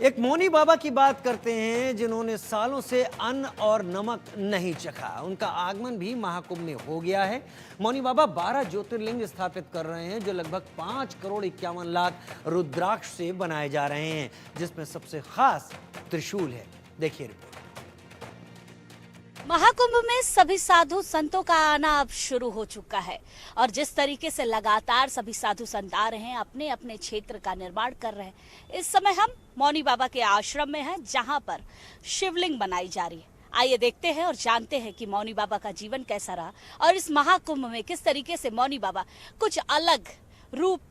एक मौनी बाबा की बात करते हैं जिन्होंने सालों से अन्न और नमक नहीं चखा। उनका आगमन भी महाकुंभ में हो गया है। मौनी बाबा 12 ज्योतिर्लिंग स्थापित कर रहे हैं जो लगभग 5 करोड़ 51 लाख रुद्राक्ष से बनाए जा रहे हैं, जिसमें सबसे खास त्रिशूल है। देखिए रिपोर्ट। महाकुंभ में सभी साधु संतों का आना अब शुरू हो चुका है और जिस तरीके से लगातार सभी साधु संत आ रहे हैं, अपने अपने क्षेत्र का निर्माण कर रहे हैं। इस समय हम मौनी बाबा के आश्रम में हैं, जहां पर शिवलिंग बनाई जा रही है। आइए देखते हैं और जानते हैं कि मौनी बाबा का जीवन कैसा रहा और इस महाकुंभ में किस तरीके से मौनी बाबा कुछ अलग रूप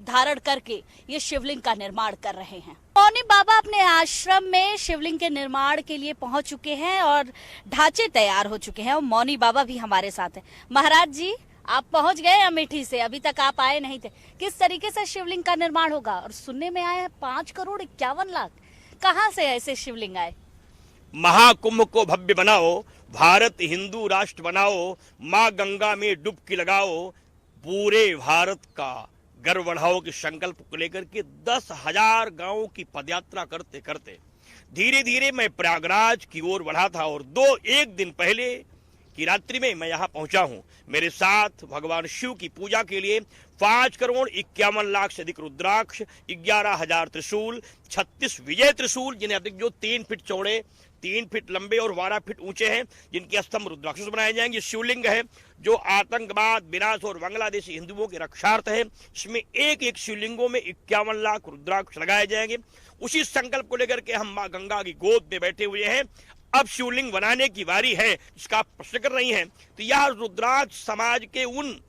धारण करके ये शिवलिंग का निर्माण कर रहे हैं। मौनी बाबा अपने आश्रम में शिवलिंग के निर्माण के लिए पहुंच चुके हैं और ढांचे तैयार हो चुके हैं और मौनी बाबा भी हमारे साथ हैं। महाराज जी, आप पहुंच गए अमेठी से, अभी तक आप आए नहीं थे। किस तरीके से शिवलिंग का निर्माण होगा? और सुनने में आया है 5 करोड़ 51 लाख, कहाँ से ऐसे शिवलिंग आए? महाकुंभ को भव्य बनाओ, भारत हिंदू राष्ट्र बनाओ, माँ गंगा में डुबकी लगाओ, पूरे भारत का गर्व बढ़ाओ के संकल्प को लेकर के 10,000 गांवों की पदयात्रा करते करते धीरे धीरे मैं प्रयागराज की ओर बढ़ा था और एक दिन पहले की रात्रि में मैं यहाँ पहुंचा हूँ। मेरे साथ भगवान शिव की पूजा के लिए 5 करोड़ 51 लाख से अधिक रुद्राक्ष, 11,000 त्रिशूल, 36 विजय त्रिशूल जिन्हें अधिक जो 3 फीट चौड़े, 3 फीट लंबे और 12 फीट ऊंचे हैं, जिनके स्तंभ रुद्राक्ष से बनाए जाएंगे। शिवलिंग है जो आतंकवाद, विनाश और बांग्लादेशी हिंदुओं के रक्षार्थ है। इसमें एक एक शिवलिंगों में 51 लाख रुद्राक्ष लगाए जाएंगे। उसी संकल्प को लेकर के हम माँ गंगा की गोद में बैठे हुए हैं। अब शिवलिंग बनाने की बारी है, इसका आप प्रश्न कर रही हैं। तो यह रुद्राक्ष समाज के उन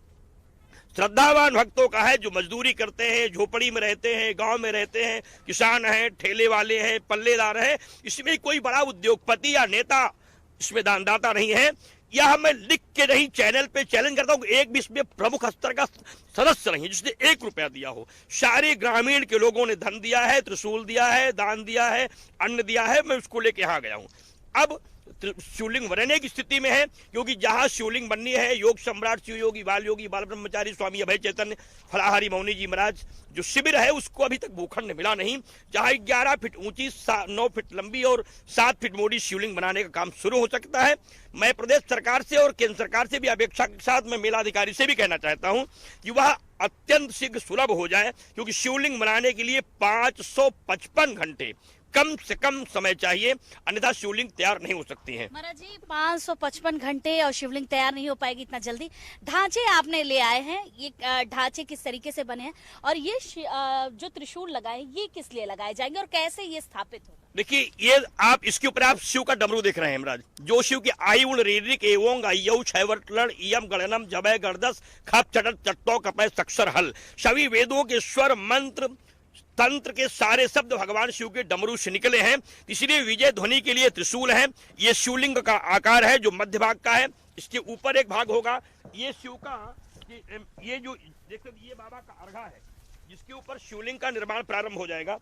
श्रद्धावान भक्तों का है जो मजदूरी करते हैं, झोपड़ी में रहते हैं, गांव में रहते हैं, किसान हैं, ठेले वाले हैं, पल्लेदार हैं। इसमें कोई बड़ा उद्योगपति या नेता इसमें दानदाता नहीं है। यह मैं लिख के नहीं, चैनल पे चैलेंज करता हूँ, एक भी इसमें प्रमुख स्तर का सदस्य नहीं जिसने 1 रुपया दिया हो। सारे ग्रामीण के लोगों ने धन दिया है, त्रिशूल दिया है, दान दिया है, अन्न दिया है। मैं उसको लेके यहाँ गया हूँ। अब शिवलिंग बनने की स्थिति में है, क्योंकि जहां शिवलिंग बननी है, योग सम्राट शिव योगी बाल योगी बाल ब्रह्मचारी स्वामी अभय चैतन्य फलाहारी मौनी जी महाराज जो शिविर है, उसको अभी तक भूखंड मिला नहीं। जहां 11 फीट ऊंची, 9 फीट लंबी और 7 फीट मोटी शिवलिंग बनाने का काम शुरू हो सकता है। मैं प्रदेश सरकार से और केंद्र सरकार से भी अपेक्षा के साथ मैं मेलाधिकारी से भी कहना चाहता हूँ कि वह अत्यंत शीघ्र सुलभ हो जाए, क्योंकि शिवलिंग बनाने के लिए 555 घंटे कम से कम समय चाहिए, अन्यथा शिवलिंग तैयार नहीं हो सकती है। महाराज जी, 555 घंटे और शिवलिंग तैयार नहीं हो पाएगी इतना जल्दी। ढांचे आपने ले आए हैं, ये ढांचे किस तरीके से बने हैं और ये जो त्रिशूल लगाए ये किस लिए लगाए जाएंगे और कैसे ये स्थापित होगा? देखिए, ये आप इसके ऊपर आप शिव का डमरू देख रहे हैं महाराज, जो शिव की आयुण रीरिक एवं अयौ छैवर्तलण इयम गणनम जबय गर्दस खप चटत चट्टो कपय सक्षर हल। सभी वेदों के स्वर मंत्र तंत्र के सारे शब्द भगवान शिव के डमरू से निकले हैं, इसलिए विजय ध्वनि के लिए त्रिशूल है। ये शिवलिंग का आकार है जो मध्य भाग का है। इसके ऊपर एक भाग होगा, ये शिव का ये जो देखो ये बाबा का अर्घा है, जिसके ऊपर शिवलिंग का निर्माण प्रारंभ हो जाएगा।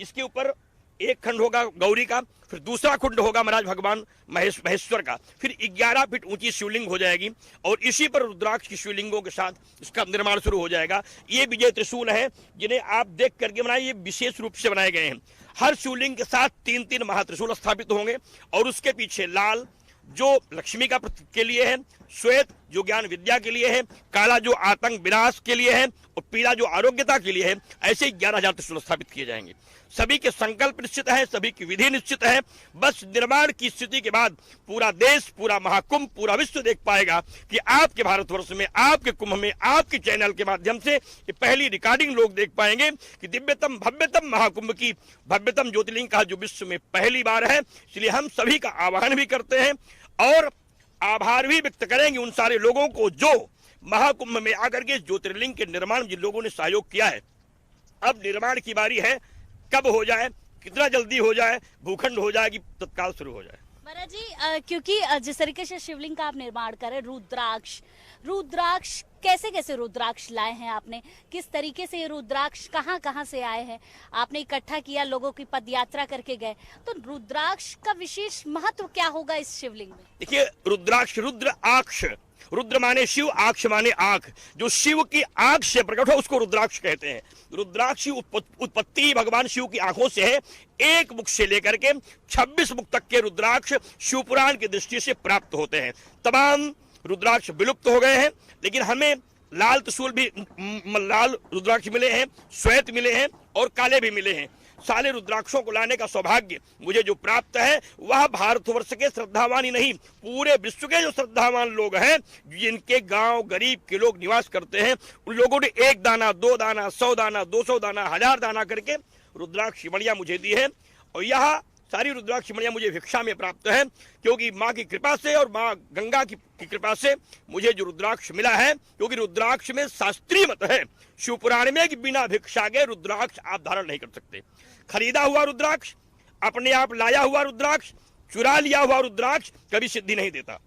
इसके ऊपर एक खंड होगा गौरी का, फिर दूसरा खंड होगा महाराज भगवान महेश्वर का, फिर 11 फीट ऊंची शिवलिंग हो जाएगी और इसी पर रुद्राक्ष की शिवलिंगों के साथ इसका निर्माण शुरू हो जाएगा। ये विजय त्रिशूल है जिन्हें आप देख करके बनाए, ये विशेष रूप से बनाए गए हैं। हर शिवलिंग के साथ 3-3 महात्रिशूल स्थापित होंगे और उसके पीछे लाल जो लक्ष्मी का प्रतीक के लिए है, श्वेत जो ज्ञान विद्या के लिए है, काला जो आतंक विनाश के लिए है और पीला जो आरोग्यता के लिए है। ऐसे 11,000 त्रिशूल स्थापित किए जाएंगे। सभी के संकल्प निश्चित है, सभी की विधि निश्चित है। बस निर्माण की स्थिति के बाद पूरा देश, पूरा महाकुंभ, पूरा विश्व देख पाएगा कि आपके भारतवर्ष में, आपके कुंभ में, आपके चैनल के माध्यम से ये पहली रिकॉर्डिंग लोग देख पाएंगे कि दिव्यतम भव्यतम महाकुंभ की भव्यतम ज्योतिर्लिंग का जो विश्व में पहली बार है। इसलिए हम सभी का आह्वान भी करते हैं और आभार भी व्यक्त करेंगे उन सारे लोगों को जो महाकुंभ में आकर के ज्योतिर्लिंग के निर्माण में जिन लोगों ने सहयोग किया है। अब निर्माण की बारी है, कब हो जाए, कितना जल्दी हो जाए, भूखंड हो जाए कि तत्काल शुरू हो जाए। महाराज जी, क्योंकि जिस तरीके से शिवलिंग का आप निर्माण करें, रुद्राक्ष कैसे कैसे रुद्राक्ष लाए हैं आपने, किस तरीके से ये रुद्राक्ष कहाँ कहाँ से आए हैं, आपने इकट्ठा किया, लोगों की पद यात्रा करके गए, तो रुद्राक्ष का विशेष महत्व क्या होगा इस शिवलिंग में? देखिए, रुद्राक्ष, रुद्र आक्ष, रुद्र माने शिव, आक्ष माने आंख, जो शिव की आंख से प्रकट हो उसको रुद्राक्ष कहते हैं। रुद्राक्ष की उत्पत्ति भगवान शिव की आंखों से है। एक मुख से लेकर के 26 मुख तक के रुद्राक्ष शिवपुराण की दृष्टि से प्राप्त होते हैं। तमाम रुद्राक्ष विलुप्त हो गए हैं, लेकिन हमें लाल त्रिशूल भी, लाल रुद्राक्ष मिले हैं, श्वेत मिले हैं और काले भी मिले हैं। सारे रुद्राक्षों को लाने का सौभाग्य मुझे जो प्राप्त है वह भारतवर्ष के श्रद्धावान ही नहीं, पूरे विश्व के जो श्रद्धावान लोग हैं, जिनके गांव गरीब के लोग निवास करते हैं, उन लोगों ने 1 दाना, 2 दाना, 100 दाना, 200 दाना, 1000 दाना करके रुद्राक्ष मणियां मुझे दी है। और यह सारी रुद्राक्ष मणियां मुझे भिक्षा में प्राप्त है, क्योंकि माँ की कृपा से और माँ गंगा की कृपा से मुझे जो रुद्राक्ष मिला है, क्योंकि रुद्राक्ष में शास्त्रीय मत है शिवपुराण में कि बिना भिक्षा के रुद्राक्ष आप धारण नहीं कर सकते। खरीदा हुआ रुद्राक्ष, अपने आप लाया हुआ रुद्राक्ष, चुरा लिया हुआ रुद्राक्ष कभी सिद्धि नहीं देता।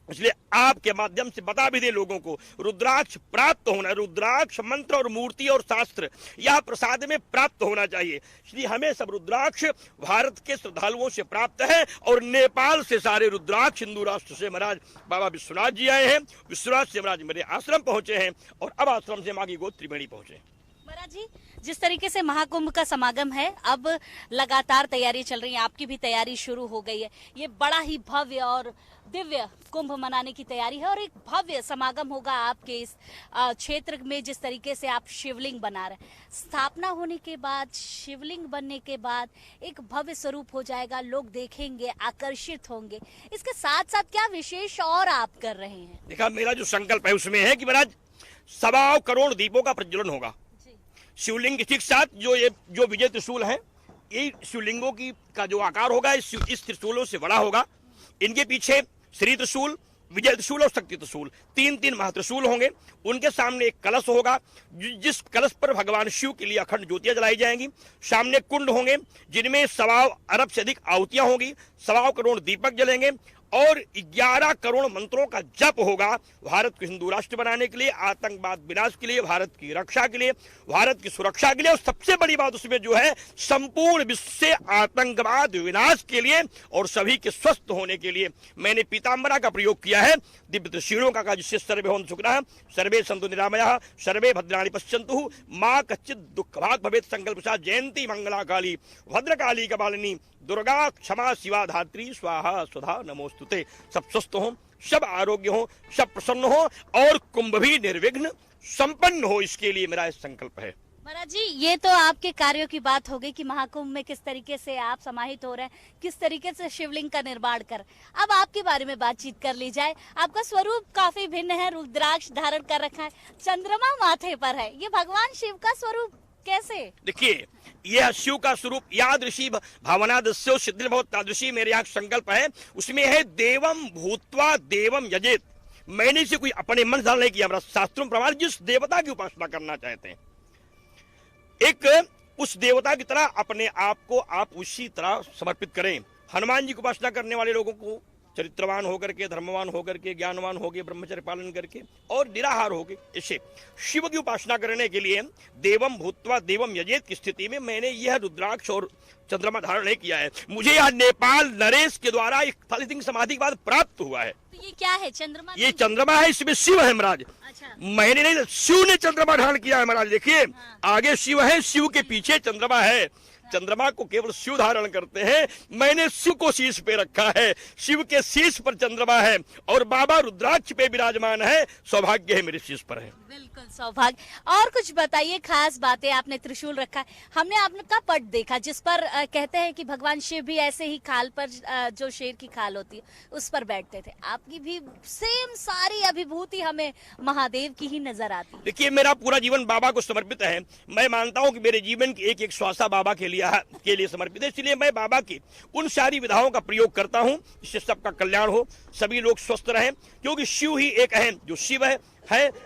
इसलिए आपके माध्यम से बता भी दे लोगों को, रुद्राक्ष प्राप्त होना, रुद्राक्ष मंत्र और मूर्ति और शास्त्र यह प्रसाद में प्राप्त होना चाहिए। इसलिए हमें सब रुद्राक्ष भारत के श्रद्धालुओं से प्राप्त है और नेपाल से सारे रुद्राक्ष हिंदू राष्ट्र से महाराज बाबा विश्वनाथ जी आए हैं। विश्वनाथ से महाराज मेरे आश्रम पहुंचे हैं और अब आश्रम से माँ की गोद त्रिवेणी पहुंचे। महाराज जी, जिस तरीके से महाकुंभ का समागम है, अब लगातार तैयारी चल रही है, आपकी भी तैयारी शुरू हो गई है। ये बड़ा ही भव्य और दिव्य कुंभ मनाने की तैयारी है और एक भव्य समागम होगा आपके इस क्षेत्र में। जिस तरीके से आप शिवलिंग बना रहे हैं, स्थापना होने के बाद, शिवलिंग बनने के बाद एक भव्य स्वरूप हो जाएगा, लोग देखेंगे, आकर्षित होंगे। इसके साथ साथ क्या विशेष और आप कर रहे हैं? देखा, मेरा जो संकल्प है उसमें है कि महाराज 1.25 करोड़ दीपों का प्रज्वलन होगा शिवलिंग के ठीक साथ। जो विजय त्रिशूल है, ये शिवलिंगों की का जो आकार होगा इस त्रिशूलों से बड़ा होगा। इनके पीछे श्री त्रिशूल, विजय त्रिशूल और शक्ति त्रिशूल, 3 महात्रिशूल होंगे। उनके सामने एक कलश होगा, जिस कलश पर भगवान शिव के लिए अखंड ज्योतियां जलाई जाएंगी। सामने कुंड होंगे जिनमें 1.25 अरब से अधिक आहुतियां होंगी, 1.25 करोड़ दीपक जलेंगे और 11 करोड़ मंत्रों का जप होगा भारत को हिंदू राष्ट्र बनाने के लिए, आतंकवाद विनाश के लिए, भारत की रक्षा के लिए, भारत की सुरक्षा के लिए, और सबसे बड़ी बात उसमें जो है संपूर्ण विश्व से आतंकवाद विनाश के लिए और सभी के स्वस्थ होने के लिए मैंने पीताम्बरा का प्रयोग किया है। दिव्य त्रिशूलों का, जिससे सर्वे भवन्तु सुखिनः, सर्वे सन्तु निरामयाः, सर्वे भद्राणि पश्यन्तु, मां कच्चित् दुःखभाग् भवेत्। संकल्प साथ जयंती मंगला काली भद्रकाली कपालिनी दुर्गा क्षमा शिवा धात्री स्वाहा सुधा नमोस्तुते। सब स्वस्थ हो, सब आरोग्य हो, सब प्रसन्न हो और कुंभ भी निर्विघ्न संपन्न हो, इसके लिए मेरा संकल्प है। महाराज जी, ये तो आपके कार्यों की बात हो गई कि महाकुंभ में किस तरीके से आप समाहित हो रहे हैं, किस तरीके से शिवलिंग का निर्माण कर। अब आपके बारे में बातचीत कर ली जाए। आपका स्वरूप काफी भिन्न है, रुद्राक्ष धारण कर रखा है, चंद्रमा माथे पर है, ये भगवान शिव का स्वरूप कैसे? देखिए, यह शिव का स्वरूप यादृशी भावनादस्यो सिद्धिर्भवत् तादृशी मेरे यहाँ संकल्प है। उसमें है देवम भूत्वा देवम यजेत। मैंने इसे कोई अपने मन से नहीं किया, हमारा शास्त्रों प्रमाण जिस देवता की उपासना करना चाहते हैं, एक उस देवता की तरह अपने आप को आप उसी तरह समर्पित करें। हनुमान जी की उपासना करने वाले लोगों को चरित्रवान होकर के, धर्मवान होकर के, ज्ञानवान होकर, ब्रह्मचर्य पालन करके और निराहार होकर, इसे शिव की उपासना करने के लिए देवम भूत्वा देवम यजेत की स्थिति में मैंने यह रुद्राक्ष और चंद्रमा धारण नहीं किया है। मुझे यह नेपाल नरेश के द्वारा एक फलित समाधि के बाद प्राप्त हुआ है। तो ये क्या है? चंद्रमा? ये चंद्रमा है, इसमें शिव है महाराज। अच्छा। मैंने नहीं, शिव ने चंद्रमा धारण किया है महाराज। देखिए, आगे शिव है, शिव के पीछे चंद्रमा है। चंद्रमा को केवल शिव धारण करते हैं, मैंने शिव को शीश पे रखा है, शिव के शीश पर चंद्रमा है और बाबा रुद्राक्ष पे विराजमान है। सौभाग्य है मेरे शीश पर है। बिल्कुल सौभाग्य। और कुछ बताइए, खास बातें। आपने त्रिशूल रखा है, हमने आपका पट देखा जिस पर कहते हैं कि भगवान शिव भी ऐसे ही खाल पर, जो शेर की खाल होती है उस पर बैठते थे। आपकी भी सेम सारी अभिभूति हमें महादेव की ही नजर आती है। देखिए, मेरा पूरा जीवन बाबा को समर्पित है। मैं मानता हूँ कि मेरे जीवन की एक श्वासा बाबा के लिए समर्पित है। इसलिए मैं बाबा की उन सारी विधाओं का प्रयोग करता हूँ, इससे सबका कल्याण हो, सभी लोग स्वस्थ रहें, क्योंकि शिव ही एक है। जो शिव है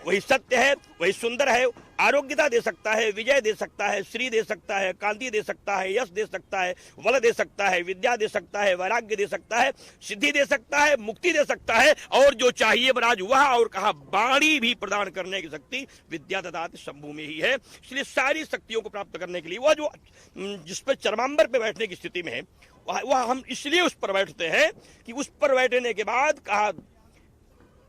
वही सत्य है, वही सुंदर है, आरोग्यता दे सकता है, विजय दे सकता है, श्री दे सकता है, कांति दे सकता है, यश दे सकता है, बल दे सकता है, विद्या दे सकता है, वैराग्य दे सकता है, सिद्धि दे सकता है, मुक्ति दे सकता है, और जो चाहिए महाराज वह, और कहा वाणी भी प्रदान करने की शक्ति विद्या ददाति शंभु में ही है। इसलिए सारी शक्तियों को प्राप्त करने के लिए वह जो जिस पर चरमांबर पे बैठने की स्थिति में है, वह हम इसलिए उस पर बैठते हैं कि उस पर बैठने के बाद कहा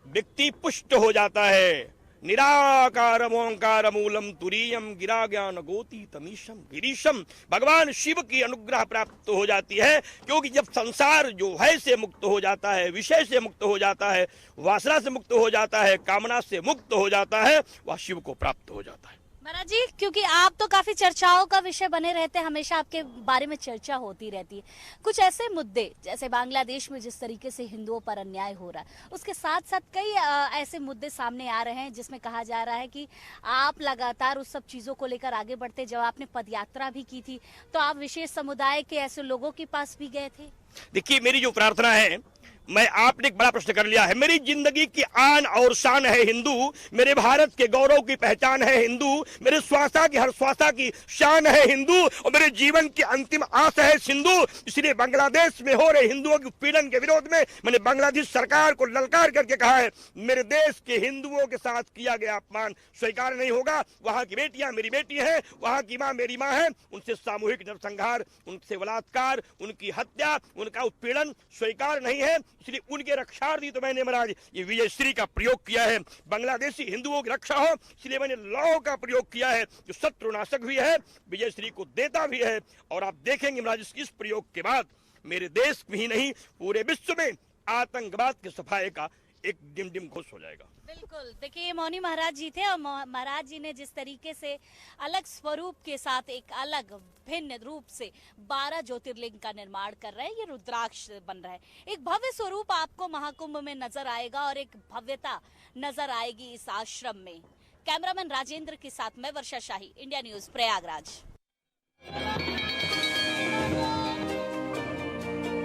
व्यक्ति पुष्ट हो जाता है। निराकारम ओंकार मूलम तुरीयम गिरा ज्ञान गोती तमीशम गिरीशम, भगवान शिव की अनुग्रह प्राप्त हो जाती है। क्योंकि जब संसार जो है से मुक्त हो जाता है, विषय से मुक्त हो जाता है, वासना से मुक्त हो जाता है, कामना से मुक्त हो जाता है, वह शिव को प्राप्त हो जाता है। महाराज जी, क्योंकि आप तो काफी चर्चाओं का विषय बने रहते हैं, हमेशा आपके बारे में चर्चा होती रहती है। कुछ ऐसे मुद्दे जैसे बांग्लादेश में जिस तरीके से हिंदुओं पर अन्याय हो रहा है, उसके साथ साथ कई ऐसे मुद्दे सामने आ रहे हैं जिसमें कहा जा रहा है कि आप लगातार उस सब चीजों को लेकर आगे बढ़ते। जब आपने पदयात्रा भी की थी तो आप विशेष समुदाय के ऐसे लोगों के पास भी गए थे। देखिए, मेरी जो प्रार्थना है, मैं आपने एक बड़ा प्रश्न कर लिया है। मेरी जिंदगी की आन और शान है हिंदू, मेरे भारत के गौरव की पहचान है हिंदू, मेरे श्वासा की हर श्वासा की शान है हिंदू, और मेरे जीवन की अंतिम आस है सिंधु। इसलिए बांग्लादेश में हो रहे हिंदुओं के उत्पीड़न के विरोध में मैंने बांग्लादेश सरकार को ललकार करके कहा है, मेरे देश के हिंदुओं के साथ किया गया अपमान स्वीकार नहीं होगा। वहां की बेटियां मेरी बेटी है, वहां की मां मेरी मां है, उनसे सामूहिक नरसंहार, उनसे बलात्कार, उनकी हत्या, उनका उत्पीड़न स्वीकार नहीं है। इसलिए उनके रक्षार्थी तो मैंने महाराज ये विजय श्री का प्रयोग किया है। बांग्लादेशी हिंदुओं की रक्षा हो, इसलिए मैंने लौ का प्रयोग किया है, जो शत्रुनाशक भी है, विजय श्री को देता भी है। और आप देखेंगे महाराज, इस प्रयोग के बाद मेरे देश में ही नहीं पूरे विश्व में आतंकवाद के सफाए का एक डिम घोष हो जाएगा। बिल्कुल, देखिए ये मौनी महाराज जी थे, और महाराज जी ने जिस तरीके से अलग स्वरूप के साथ एक अलग भिन्न रूप से 12 ज्योतिर्लिंग का निर्माण कर रहे हैं। ये रुद्राक्ष बन रहा है, एक भव्य स्वरूप आपको महाकुंभ में नजर आएगा और एक भव्यता नजर आएगी इस आश्रम में। कैमरामैन राजेंद्र के साथ मैं वर्षा शाही, इंडिया न्यूज प्रयागराज।